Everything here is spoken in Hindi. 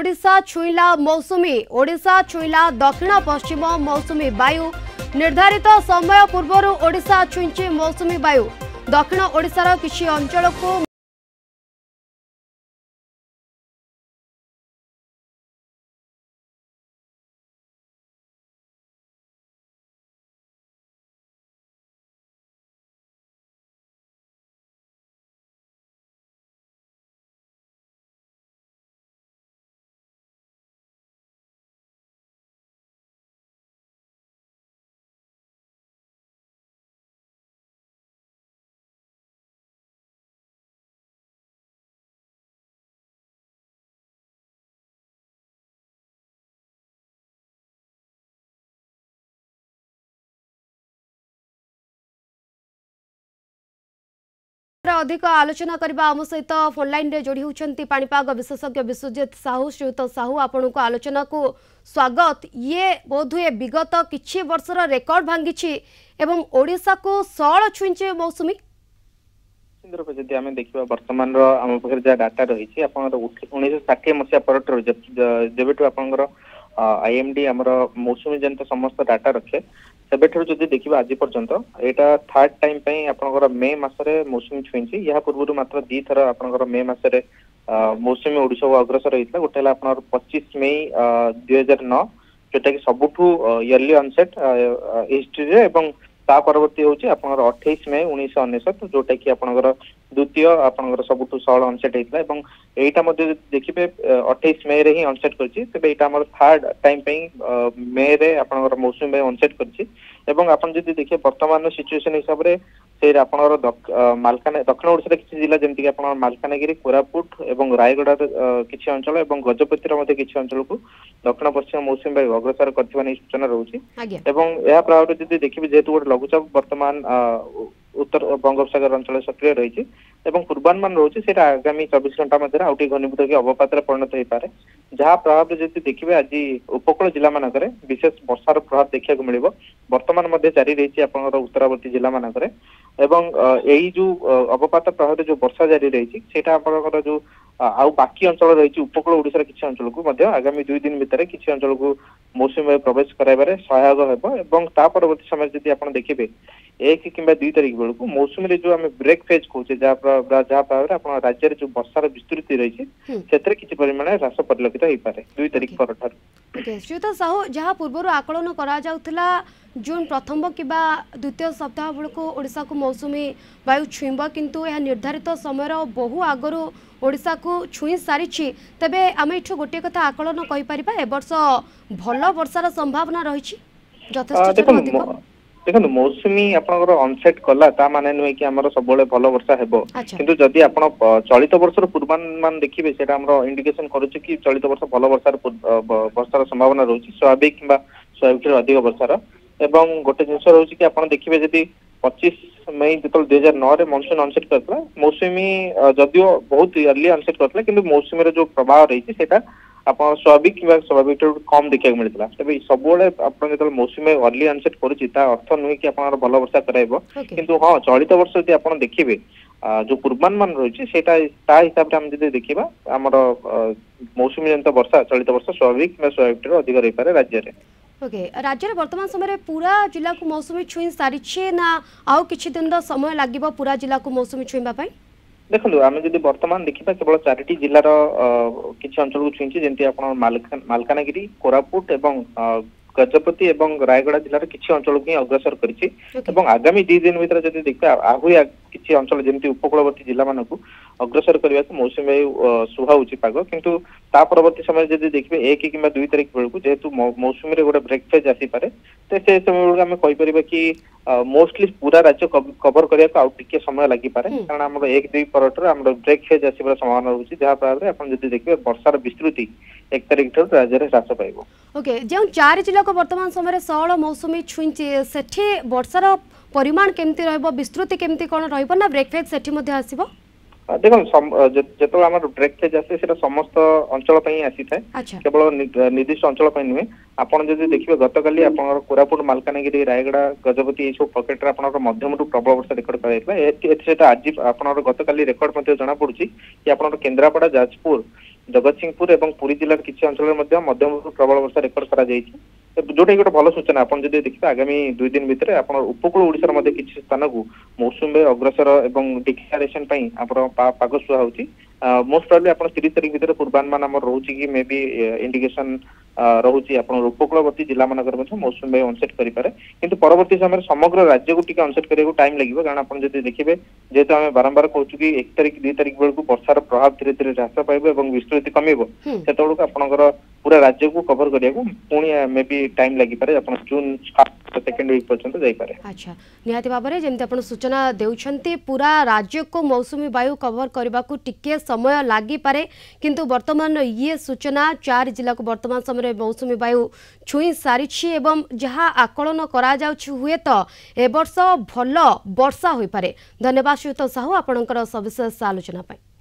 ओडिशा छुईला मौसुमी ओडिशा छुईला दक्षिण पश्चिम मौसुमी वायु निर्धारित समय पूर्व ओडिशा छुईची मौसुमी वायु दक्षिण ओडिशार किछि अंचल को अधिक आलोचना करबा आम सहित फोनलाइन रे जोड़ी होती पाणीपाग विशेषज्ञ विश्वजित साहू। श्रीयुत साहू आपण को आलोचना को स्वागत। ये बोधुए विगत किछि वर्षर रेकर्ड भांगी एवं ओडिशा को सळ छुईचे मौसुमी जदि आम देखा बर्तमान आम पाखे जहाँ डाटा रही आप 1960 मसीहा पर जब आप आईएमडी आमर मौसुमी जनित समस्त डाटा रखे सेबेठू जदि देखा आज पर्यंत यहाँ थर्ड टाइम आपंकर मे मसरे मौसुमी छुई या पूर्व मात्र दी थर आपंकर मे मसरे मौसुमी ओडिशा को अग्रसर होता गोटे 25 मई 2009 जोटा कि सबुठू इयरली अनसेट हिस्ट्री ता परवर्ती हूँ आप 28 मई 1999 जोटा कि आपंकर द्वितीय आपंकर सबुठू सळ अनसेट होता यहाँ देखिए 28 मई रे ही अनसेट करछि तबे एटा हमर थर्ड टाइम मे रे आपनकर मौसुमी अनसेट करछि एवं आपन जदि देखिए वर्तमान सिचुएशन हिसाब रे से आपनकर दक्षिण ओडिशा किछि जिला जेमति कि आपन मालकानगिरी कोरापुट एवं रायगड़ा किछि अंचल एवं गजपति मध्ये किछि अंचल को दक्षिण पश्चिम मौसुमी अग्रसर करथिबा नै सूचना रहउछि एवं या प्रभाव जदि देखिबे जेतु गोटे लघुचाप वर्तमान उत्तर बंगोपसागर अंचल सक्रिय रही पूर्वानुमान रोचे से आगामी 24 घंटा मध्य आउटी घनीभूत की अवपात परिणत हो पारे जहाँ प्रभाव जब देखिए आज उपकूल जिला मानक विशेष वर्षार प्रभाव देखा मिल बर्तमान जारी रही उत्तरवर्ती जिला मानक यही जो अवपात प्रभाव जो वर्षा जारी रही जो आउ बाकी अंचल रही उपकूल ओडिशा किसी अंचल को आगामी 2 दिन भितर किसी अंचल को मौसुमी प्रवेश कराइबारे सहायक होगा परवर्ती समय जदि आप देखिए 1 किंबा 2 तारिख बेलू मौसुमी जो आम ब्रेक फेज कहूँ जहाँ राज्य जो वर्षार विस्तृति रही है किसी परिमाण ह्रास परिलक्षित हो पारे 2 तारिख पर श्रीयुत साहू जहाँ पूर्व आकलन करा जून प्रथम कि द्वितीय सप्ताह बेलू ओडिशा को मौसुमी वायु छुईब किंतु यह निर्धारित समय बहु आगु ओडिशा को छुई सारी तेबे आम इठू गोटे कथा आकलन कहीपर ए वर्ष भल वर्षार संभावना रही देखो मौसुमी आपनकर अनसेट कला ता माने नुहे कि हमर सब भल वर्षा हेबो किंतु जदि आपण चलित वर्षर पूर्वानुमान देखिबे सेटा हमर इंडिकेशन करूछ कि चलित वर्ष भल वर्षार संभावना रहउछि स्वाभाविक किंबा स्वाभाविक अधिक वर्षार एवं गोटे जिंस रहउछि कि आपण देखिबे जदि 25 मई जतल 2009 रे मानसून अनसेट करतला मौसुमी जदियो बहुत अर्ली अनसेट करतला किंतु मौसुमी रे जो प्रभाव रही सेटा आप स्वाभाविक कि स्वाभाविक कम देखा मिलता तेज सब जो मौसुमी अर्ली अनसेट करुच्चा अर्थ नुहे कि भल वर्षा कराइब किंतु हाँ चलित वर्ष यदि आप देखिए जो पूर्वानुमान रही है हिसाब से आम जब देखा आमर मौसुमी जनित वर्षा चलित वर्ष स्वाभाविक स्वाभाविक अधिक रही पारे राज्य में ओके राज्य वर्तमान समय पूरा जिला को मौसुमी छुई सारी ना आउ किछि दिन समय लगे पूरा जिला को मौसुमी छुईबा देखो आम जब बर्तमान देखा केवल 4टी जिलार किसी अंचल को छुई जमी आप मालकानगिरी कोरापुट एवं गजपति एवं रायगड़ा जिलार किसी अंचल को अग्रसर कर आगामी 2 दिन भर जब देखा आहरी किसी अंचल जमी उपकूलवर्ती जिला मान अग्रसर करने को मौसुमी सुहाऊँच पाग किंतु ता परवर्ती समय जब देखिए 1 किंबा 2 तारिख बेलू जेहेतु मौसुमी गोटे ब्रेक फेज आसीपे तो से समय बेलू आम कहीपर कि मोस्टली पूरा राज्य कवर करने को आउटे समय लगी पारे कारण आम 1-2 पर ब्रेक फेज आसवर संभावना रही जहाँ प्रभाव आप देखिए वर्षार विस्तृति 1 तारिख राज्य में ह्रास पाइब ओके जो 4 जिला को वर्तमान समय सळ मौसुमी छुई सेठी वर्षार परिमाण केमती रहबो विस्तृति केमती कोन रहबो ना ब्रेक फेज सेठी मध्ये आसीबो देखो जो आम ब्रेक फेज आसे समस्त अंचल आसी था केवल निर्दिष्ट अंचल नुहे आपड़ जब देखिए गतकाली आप कोरापुट मालकानगिरी रायगड़ा गजपति ये सब पकेट आप मध्यम प्रबल वर्षा रेकर्ड कराइला आज आप गतकाली रेकर्ड जना पड़ी कि आप केन्द्रापड़ा जाजपुर जगतसिंहपुर एवं पुरी जिलार किसी अंचल मध्यम प्रबल वर्षा रेकर्ड करा जोटा गोटे भल सूचना आप देखिए आगामी 2 दिन भितर आप उपकूल ओडिशार मध्य किसी स्थान को मौसुमी अग्रसर एवं डिक्लारेशन पाग सुहा होची मोस्ट प्रोबेबली आप 30 तारिख भितर पूर्वानुमान आम रोचे कि मे बी इंडिकेशन रोचे आप उपकूलवर्ती जिला मानकर मौसुमी बायु अनसेट करें किंतु परवर्ती समय समग्र राज्य को अनसेट करने टाइम लगे कारण आप देखिए जेहेतु आम बारंबार कहूँ कि 1 तारिख 2 तारिख बेलू वर्षार प्रभाव धीरे धीरे ह्रास पाइब और विस्तृति कमिब से आपंकर पूरा राज्य को कवर करने पुणी मे बी टाइम लगी पारे आप जून सेकेंड वीक पर्यंत जाई पारे। अच्छा निहाती भाव में जमी आप सूचना देउछंती पूरा राज्य को मौसुमी वायु कवर करने को टिके समय लगी पारे किंतु वर्तमान ये सूचना 4 जिला को वर्तमान समय मौसुमी वायु छुई सारी एवं जहाँ आकलन करा जाउछि हुए तो ए वर्ष भल वर्षा होई पारे। धन्यवाद श्रीयुत साहू आपणकर सविशेष आलोचना पाई।